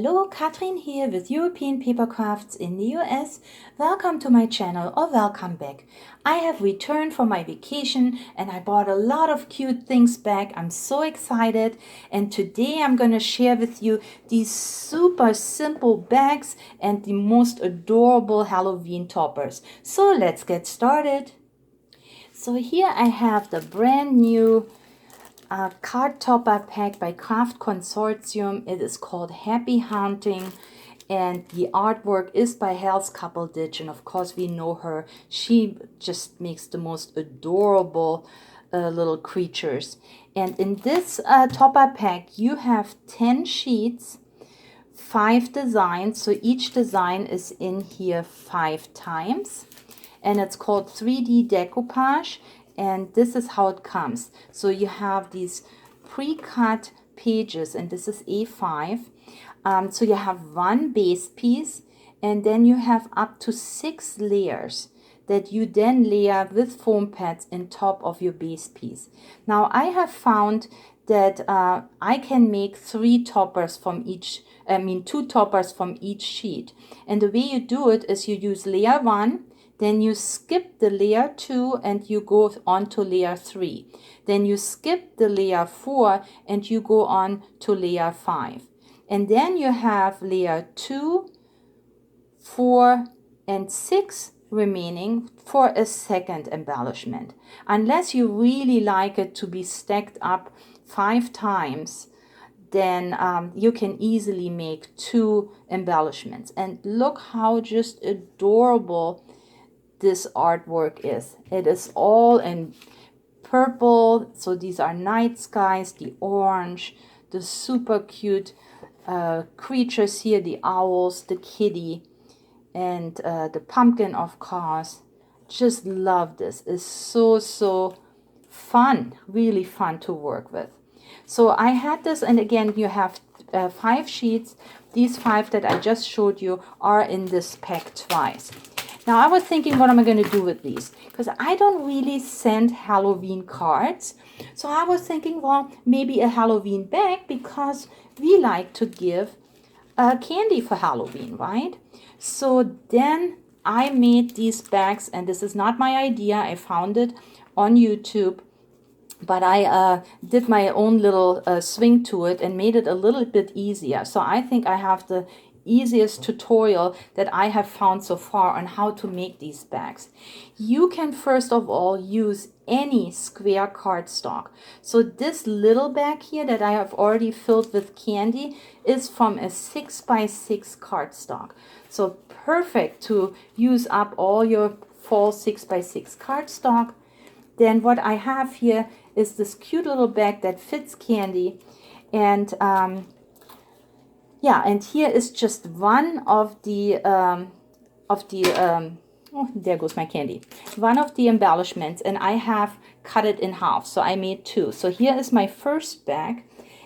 Hallo, Katrin here with European Paper Crafts in the US. Welcome to my channel or welcome back. I have returned from my vacation and I bought a lot of cute things back. I'm so excited, and today I'm going to share with you these super simple bags and the most adorable Halloween toppers. So let's get started. So here I have the brand new card topper pack by Craft Consortium. It is called Happy Hunting, and the artwork is by Hell's Couple Ditch, and of course we know her. She just makes the most adorable little creatures. And in this topper pack you have 10 sheets, 5 designs, so each design is in here 5 times, and it's called 3D decoupage. And this is how it comes. So you have these pre-cut pages, and this is A5. So you have one base piece, and then you have up to 6 layers that you then layer with foam pads on top of your base piece. Now I have found that I can make 3 toppers from each, 2 toppers from each sheet. And the way you do it is you use layer 1, then you skip the layer 2 and you go on to layer 3. Then you skip the layer 4 and you go on to layer 5. And then you have layer 2, 4, and 6 remaining for a second embellishment. Unless you really like it to be stacked up 5 times, then you can easily make 2 embellishments. And look how just adorable this artwork is. It is all in purple, so these are night skies, the orange, the super cute creatures here, the owls, the kitty, and the pumpkin, of course. Just love this. It's so fun, really fun to work with. So I had this, and again you have 5 sheets. These 5 that I just showed you are in this pack twice. Now I was thinking, what am I going to do with these? Because I don't really send Halloween cards. So I was thinking, well, maybe a Halloween bag, because we like to give candy for Halloween, right? So then I made these bags, and this is not my idea. I found it on YouTube. But I did my own little swing to it and made it a little bit easier. So I think I have the easiest tutorial that I have found so far on how to make these bags. You can first of all use any square cardstock. So this little bag here that I have already filled with candy is from a 6x6 cardstock. So perfect to use up all your fall 6x6 cardstock. Then what I have here is this cute little bag that fits candy, and yeah, and here is just one of the oh, there goes my candy. One of the embellishments, and I have cut it in half, so I made 2. So here is my first bag,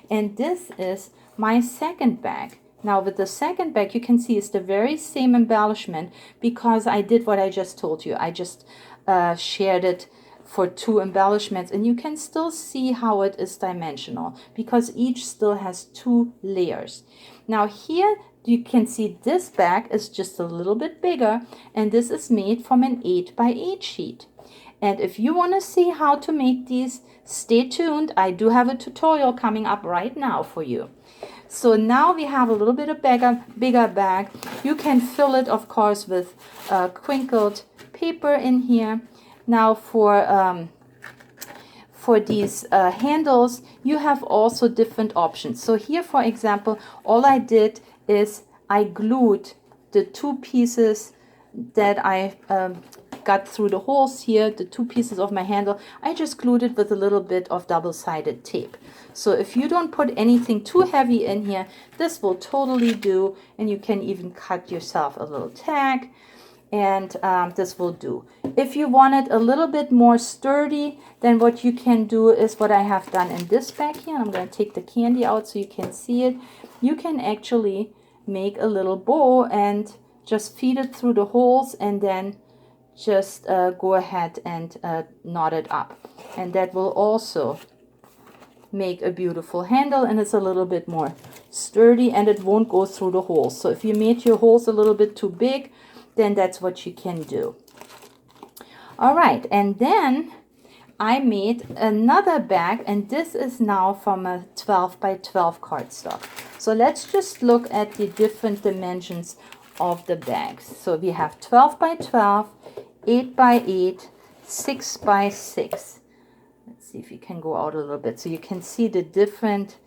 and this is my second bag. Now with the second bag, you can see it's the very same embellishment, because I did what I just told you. I just shared it for 2 embellishments, and you can still see how it is dimensional, because each still has 2 layers. Now here you can see this bag is just a little bit bigger, and this is made from an 8x8 sheet. And if you want to see how to make these, stay tuned. I do have a tutorial coming up right now for you. So now we have a little bit of bigger bag. You can fill it, of course, with crinkled paper in here. Now for these handles, you have also different options. So here, for example, all I did is I glued the 2 pieces that I got through the holes here, the 2 pieces of my handle. I just glued it with a little bit of double-sided tape. So if you don't put anything too heavy in here, this will totally do, and you can even cut yourself a little tag, and this will do. If you want it a little bit more sturdy, then what you can do is what I have done in this bag here. I'm going to take the candy out so you can see it. You can actually make a little bow and just feed it through the holes, and then just go ahead and knot it up. And that will also make a beautiful handle, and it's a little bit more sturdy and it won't go through the holes. So if you made your holes a little bit too big, then that's what you can do. All right, and then I made another bag, and this is now from a 12 by 12 cardstock. So let's just look at the different dimensions of the bags. So we have 12 by 12, 8 by 8, 6 by 6. Let's see if you can go out a little bit so you can see the different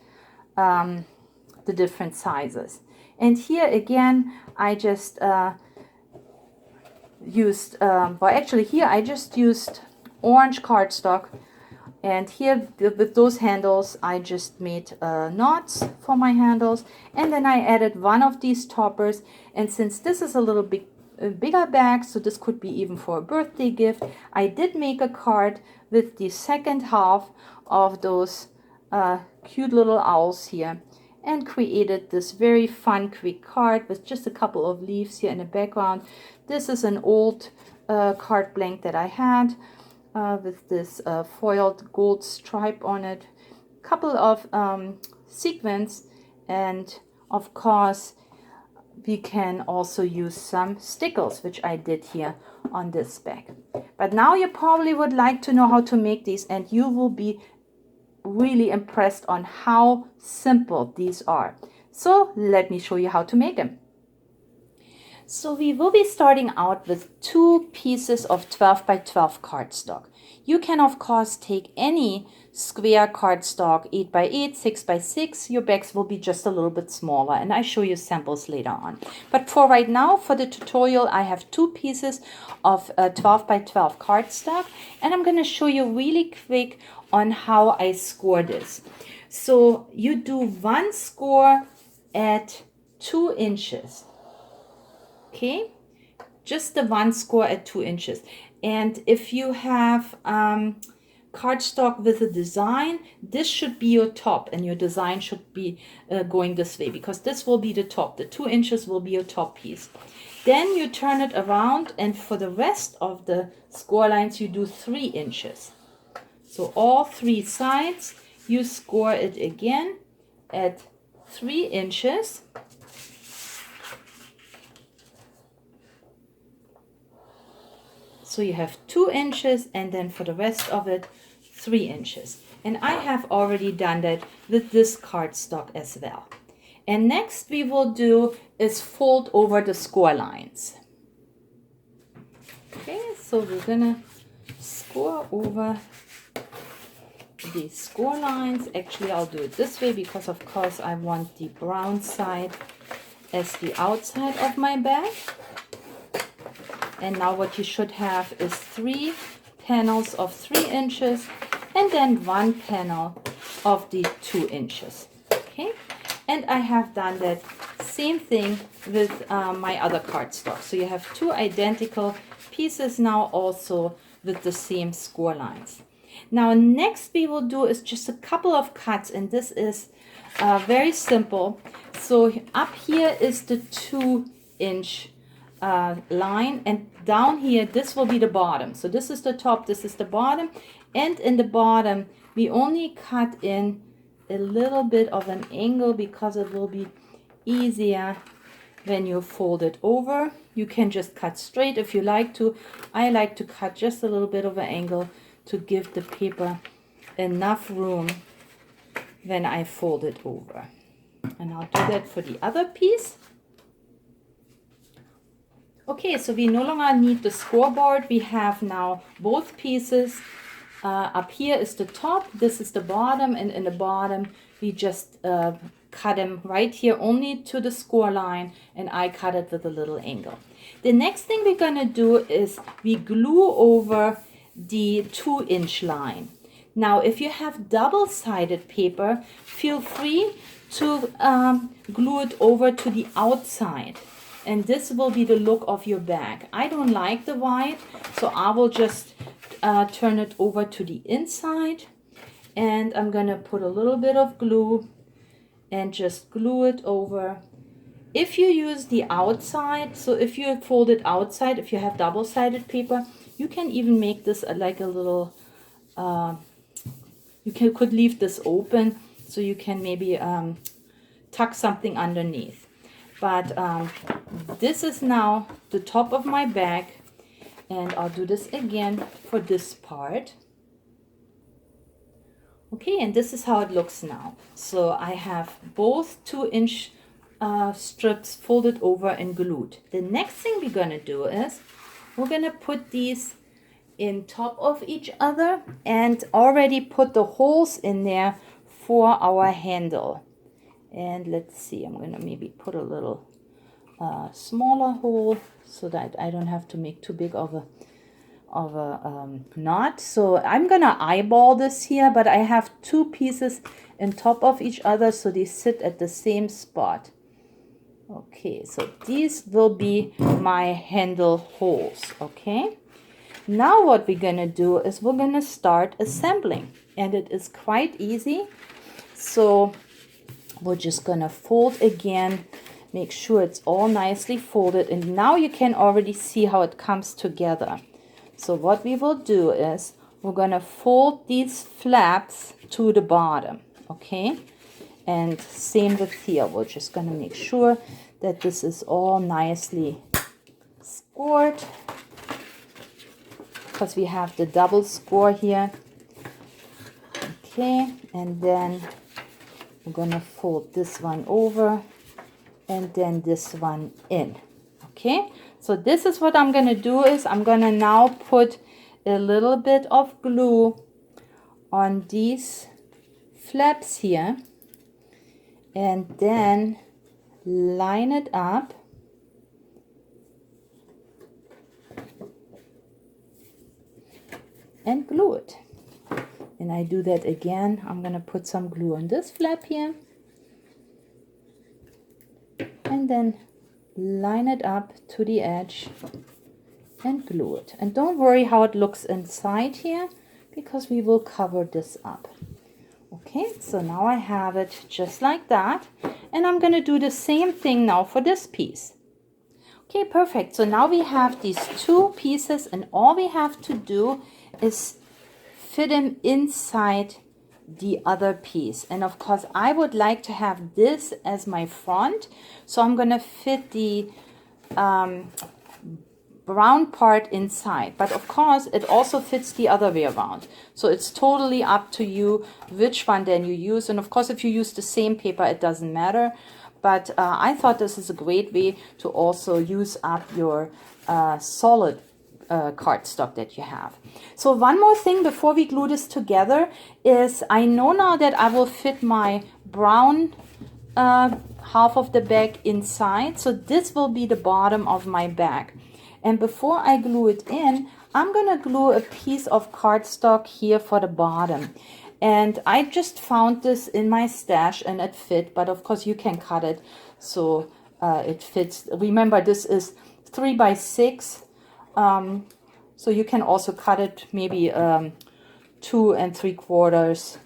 sizes. And here again, I just used, well actually here I just used orange cardstock, and here with those handles I just made knots for my handles, and then I added one of these toppers. And since this is a little bigger bag, so this could be even for a birthday gift, I did make a card with the second half of those cute little owls here, and created this very fun quick card with just a couple of leaves here in the background. This is an old card blank that I had with this foiled gold stripe on it, couple of sequins, and of course we can also use some stickles, which I did here on this bag. But now you probably would like to know how to make these, and you will be really impressed on how simple these are. So let me show you how to make them. So we will be starting out with 2 pieces of 12 by 12 cardstock. You can of course take any square cardstock, 8 by 8, 6 by 6. Your bags will be just a little bit smaller, and I show you samples later on. But for right now, for the tutorial, I have 2 pieces of 12 by 12 cardstock, and I'm going to show you really quick on how I score this. So you do 1 score at 2 inches. Okay, just the 1 score at 2 inches. And if you have cardstock with a design, this should be your top, and your design should be going this way, because this will be the top. The 2 inches will be your top piece. Then you turn it around, and for the rest of the score lines you do 3 inches. So all 3 sides you score it again at 3 inches. So you have 2 inches, and then for the rest of it 3 inches. And I have already done that with this cardstock as well. And next we will do is fold over the score lines. Okay, so we're gonna score over the score lines. Actually, I'll do it this way because of course I want the brown side as the outside of my bag. And now what you should have is 3 panels of 3 inches, and then 1 panel of the 2 inches. Okay, and I have done that same thing with my other cardstock. So you have 2 identical pieces now, also with the same score lines. Now next we will do is just a couple of cuts, and this is very simple. So up here is the 2-inch line, and down here this will be the bottom. So this is the top, this is the bottom, and in the bottom we only cut in a little bit of an angle because it will be easier when you fold it over. You can just cut straight if you like to. I like to cut just a little bit of an angle to give the paper enough room when I fold it over. And I'll do that for the other piece. Okay, so we no longer need the scoreboard. We have now both pieces. Up here is the top, this is the bottom, and in the bottom we just cut them right here only to the score line, and I cut it with a little angle. The next thing we're gonna do is we glue over the 2-inch line. Now if you have double-sided paper, feel free to glue it over to the outside, and this will be the look of your bag. I don't like the white, so I will just turn it over to the inside, and I'm gonna put a little bit of glue and just glue it over. If you use the outside, so if you fold it outside, if you have double-sided paper, you can even make this like a little, could leave this open, so you can maybe tuck something underneath. But this is now the top of my bag, and I'll do this again for this part. Okay, and this is how it looks now. So I have both 2-inch strips folded over and glued. The next thing we're gonna do is we're gonna put these in top of each other and already put the holes in there for our handle. And let's see, I'm gonna maybe put a little smaller hole so that I don't have to make too big of a knot. So I'm gonna eyeball this here, but I have 2 pieces in top of each other so they sit at the same spot. Okay, so these will be my handle holes. Okay, now what we're gonna do is we're gonna start assembling, and it is quite easy. So we're just gonna fold again, make sure it's all nicely folded, and now you can already see how it comes together. So what we will do is we're gonna fold these flaps to the bottom. Okay, and same with here. We're just gonna make sure that this is all nicely scored, because we have the double score here. Okay, and then we're gonna fold this one over and then this one in. Okay, so this is what I'm gonna do is I'm gonna now put a little bit of glue on these flaps here, and then line it up and glue it. And I do that again. I'm gonna put some glue on this flap here and then line it up to the edge and glue it. And don't worry how it looks inside here, because we will cover this up. Okay, so now I have it just like that, and I'm gonna do the same thing now for this piece. Okay, perfect. So now we have these 2 pieces, and all we have to do is fit them inside the other piece. And of course I would like to have this as my front, so I'm gonna fit the brown part inside, but of course it also fits the other way around, so it's totally up to you which one then you use. And of course if you use the same paper it doesn't matter, but I thought this is a great way to also use up your solid cardstock that you have. So one more thing before we glue this together is I know now that I will fit my brown half of the bag inside, so this will be the bottom of my bag. And before I glue it in, I'm gonna glue a piece of cardstock here for the bottom. And I just found this in my stash and it fit, but of course you can cut it so it fits. Remember, this is 3 by 6, so you can also cut it maybe 2 3/4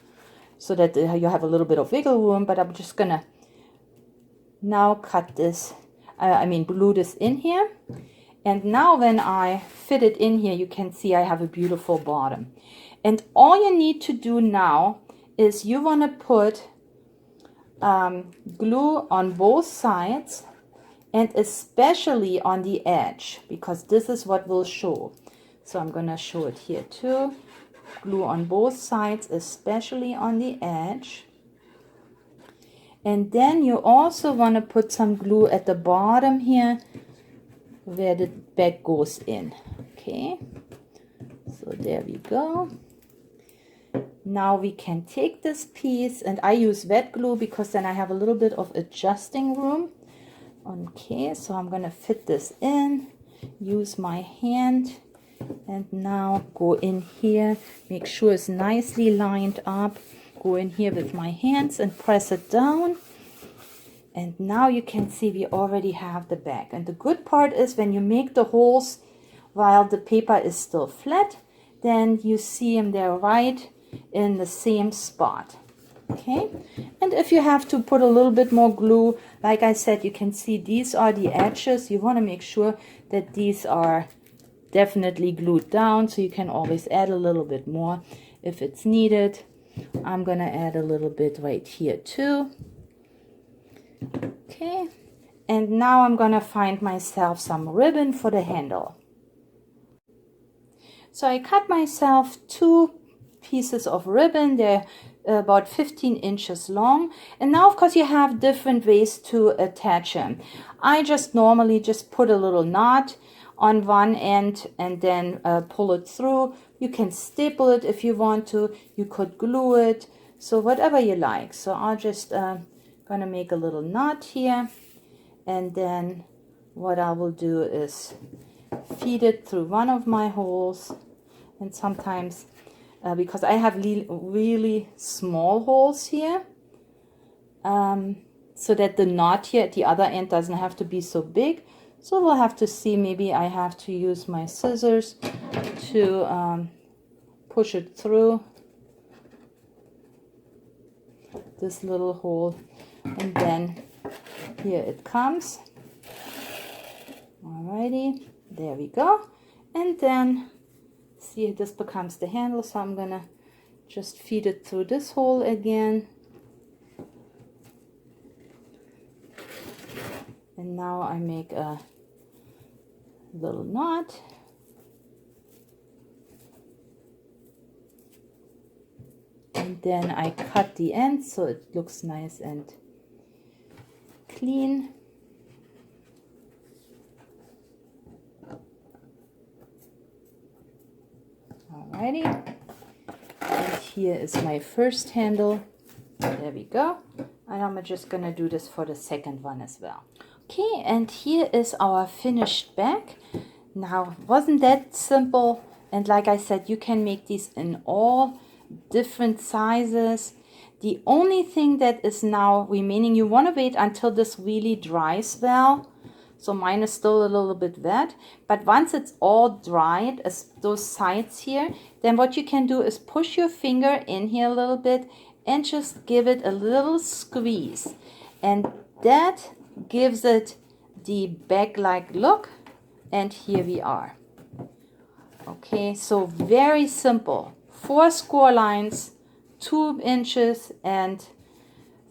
so that you have a little bit of wiggle room. But I'm just gonna now cut this, glue this in here. And now when I fit it in here, you can see I have a beautiful bottom. And all you need to do now is you want to put glue on both sides, and especially on the edge, because this is what will show. So I'm going to show it here too. Glue on both sides, especially on the edge. And then you also want to put some glue at the bottom here where the bag goes in. Okay, so there we go. Now we can take this piece, and I use wet glue because then I have a little bit of adjusting room. Okay, so I'm gonna fit this in, use my hand, and now go in here, make sure it's nicely lined up, go in here with my hands and press it down. And now you can see we already have the bag. And the good part is when you make the holes while the paper is still flat, then you see them there right in the same spot. Okay, and if you have to put a little bit more glue, like I said, you can see these are the edges. You want to make sure that these are definitely glued down, so you can always add a little bit more if it's needed. I'm gonna add a little bit right here too. Okay, and now I'm gonna find myself some ribbon for the handle. So I cut myself 2 pieces of ribbon. They're about 15 inches long. And now, of course, you have different ways to attach them. I just normally just put a little knot on one end and then pull it through. You can staple it if you want to. You could glue it. So whatever you like. So I'll just gonna make a little knot here. And then what I will do is feed it through one of my holes, and sometimes because I have really small holes here, so that the knot here at the other end doesn't have to be so big. So we'll have to see, maybe I have to use my scissors to push it through this little hole, and then here it comes. Alrighty, there we go. And then see, this becomes the handle, so I'm gonna just feed it through this hole again. And now I make a little knot. And then I cut the end so it looks nice and clean. Alrighty, and here is my first handle. There we go. And I'm just gonna do this for the second one as well. Okay, and here is our finished bag. Now, wasn't that simple? And like I said, you can make these in all different sizes. The only thing that is now remaining, you want to wait until this really dries well. So mine is still a little bit wet, but once it's all dried, as those sides here, then what you can do is push your finger in here a little bit and just give it a little squeeze. And that gives it the bag-like look. And here we are. Okay, so very simple. 4 score lines, 2 inches and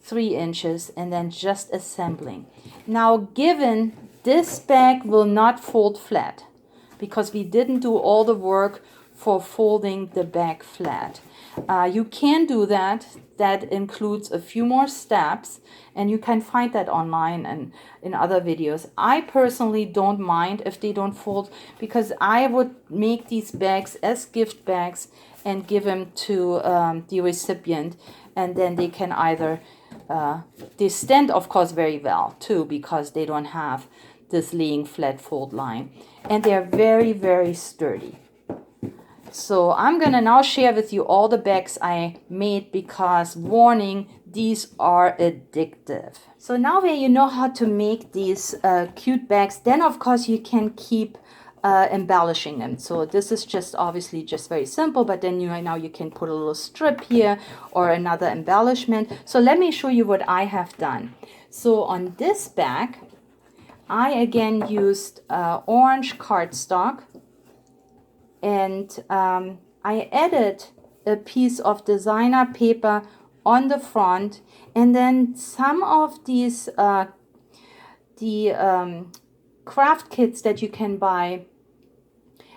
3 inches, and then just assembling. Now, given this bag will not fold flat because we didn't do all the work for folding the bag flat. You can do that. That includes a few more steps, and you can find that online and in other videos. I personally don't mind if they don't fold, because I would make these bags as gift bags and give them to the recipient, and then they can either they stand, of course, very well too, because they don't have this laying flat fold line, and they're very, very sturdy. So I'm gonna now share with you all the bags I made, because warning, these are addictive. So now that you know how to make these cute bags, then of course you can keep embellishing them. So this is just obviously just very simple, but then now you can put a little strip here or another embellishment. So let me show you what I have done. So on this bag, I again used orange cardstock, and I added a piece of designer paper on the front, and then some of these craft kits that you can buy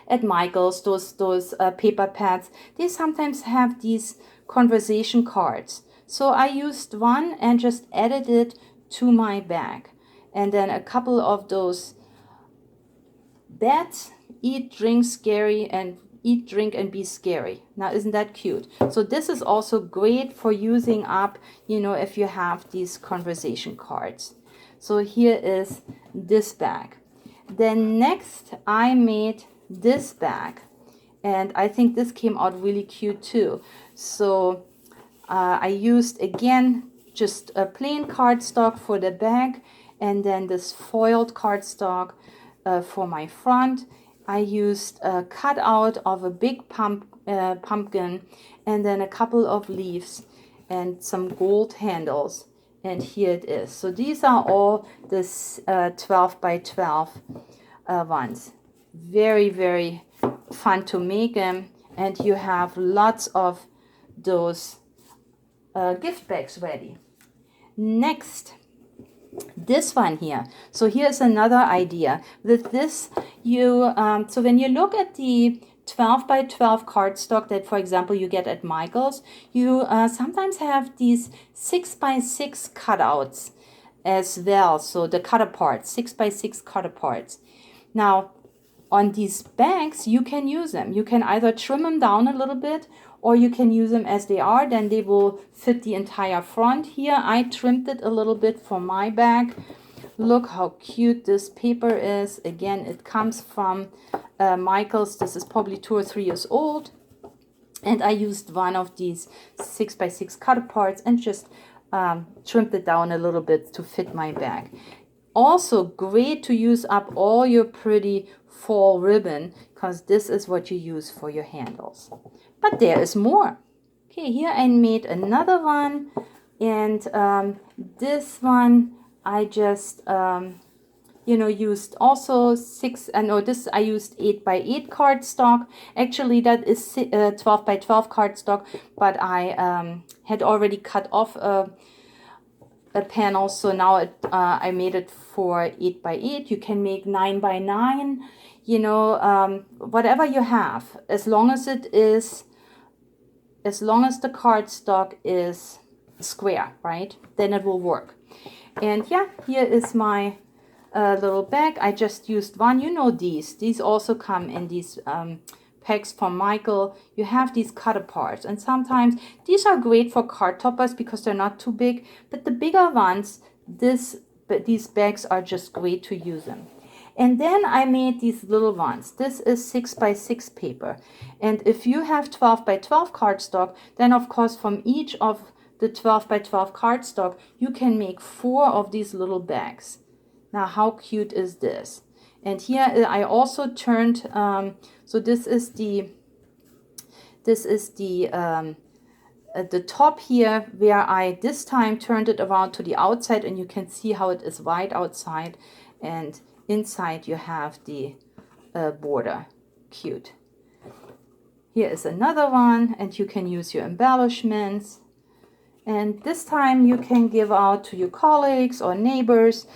at Michael's, those paper pads, they sometimes have these conversation cards. So I used one and just added it to my bag, and then a couple of those bats. Eat, drink, scary, and eat, drink, and be scary. Now, isn't that cute? So this is also great for using up, if you have these conversation cards. So here is this bag. Then next, I made this bag, and I think this came out really cute too. So I used, again, just a plain cardstock for the bag, and then this foiled cardstock for my front. I used a cutout of a big pumpkin, and then a couple of leaves and some gold handles, and here it is. So these are all this 12 by 12 ones. Very, very fun to make them, and you have lots of those gift bags ready. Next, this one here. So here's another idea. With this, you so when you look at the 12 by 12 cardstock that, for example, you get at Michael's, you sometimes have these 6 by 6 cutouts as well. So the cut apart, 6 by 6 cut aparts. Now, on these bags, you can use them. You can either trim them down a little bit, or you can use them as they are. Then they will fit the entire front. Here, I trimmed it a little bit for my bag. Look how cute this paper is. Again, it comes from Michael's. This is probably 2 or 3 years old. And I used one of these 6 by 6 cut aparts and just trimmed it down a little bit to fit my bag. Also great to use up all your pretty fall ribbon, because this is what you use for your handles. But there is more. Okay, here I made another one, and this one I just used also this I used 8 by 8 cardstock. Actually, that is 12 by 12 cardstock, but I had already cut off a panel, so now I made it for 8 by 8. You can make 9 by 9, whatever you have, as long as the cardstock is square, right? Then it will work. And yeah, here is my little bag. I just used one. These also come in these packs from Michael. You have these cut aparts, and sometimes these are great for card toppers because they're not too big, but the bigger ones, these bags are just great to use them. And then I made these little ones. This is 6 by 6 paper, and if you have 12 by 12 cardstock, then of course from each of the 12 by 12 cardstock you can make 4 of these little bags. Now how cute is this? And here I also turned, so this is the at the top here, where I this time turned it around to the outside, and you can see how it is white outside, and inside you have the border. Cute. Here is another one, and you can use your embellishments. And this time you can give out to your colleagues or neighbors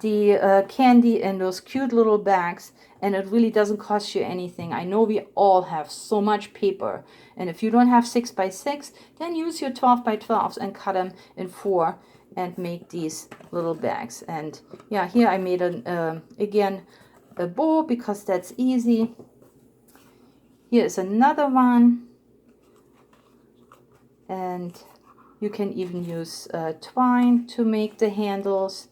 the candy in those cute little bags, and it really doesn't cost you anything. I know we all have so much paper, and if you don't have 6 by 6, then use your 12 by 12s and cut them in 4 and make these little bags. And yeah, here I made again a bow because that's easy. Here is another one, and you can even use twine to make the handles.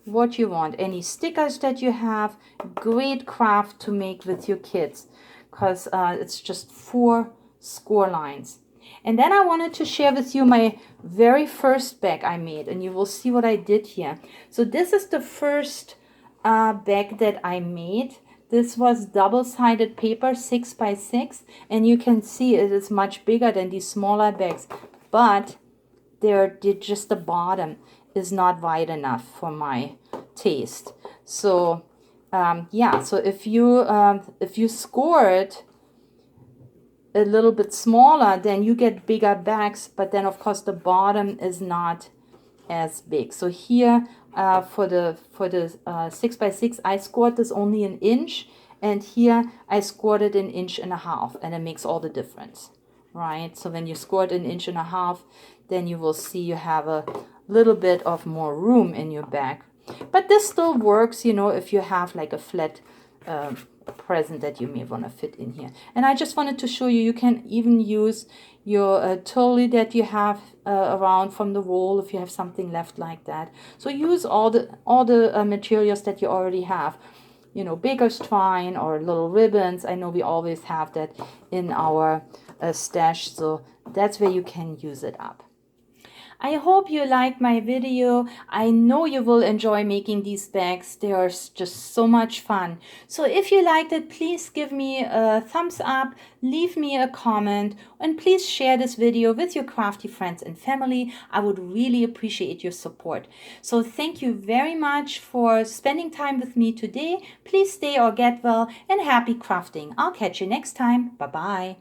What you want, any stickers that you have, great craft to make with your kids, because it's just 4 score lines. And then I wanted to share with you my very first bag I made, and you will see what I did here. So this is the first bag that I made. This was double-sided paper, 6 by 6, and you can see it is much bigger than these smaller bags, but just the bottom is not wide enough for my taste. So yeah, so if you score it a little bit smaller, then you get bigger bags, but then of course the bottom is not as big. So here for the 6 by 6 I scored this only 1 inch, and here I scored it 1.5 inches, and it makes all the difference, right? So when you scored 1.5 inches, then you will see you have a little bit of more room in your bag. But this still works, if you have like a flat present that you may want to fit in here. And I just wanted to show you, you can even use your tulle that you have around from the roll if you have something left like that. So use all the materials that you already have. Baker's twine or little ribbons. I know we always have that in our stash, so that's where you can use it up. I hope you liked my video. I know you will enjoy making these bags. They are just so much fun. So if you liked it, please give me a thumbs up, leave me a comment, and please share this video with your crafty friends and family. I would really appreciate your support. So thank you very much for spending time with me today. Please stay or get well, and happy crafting. I'll catch you next time. Bye-bye.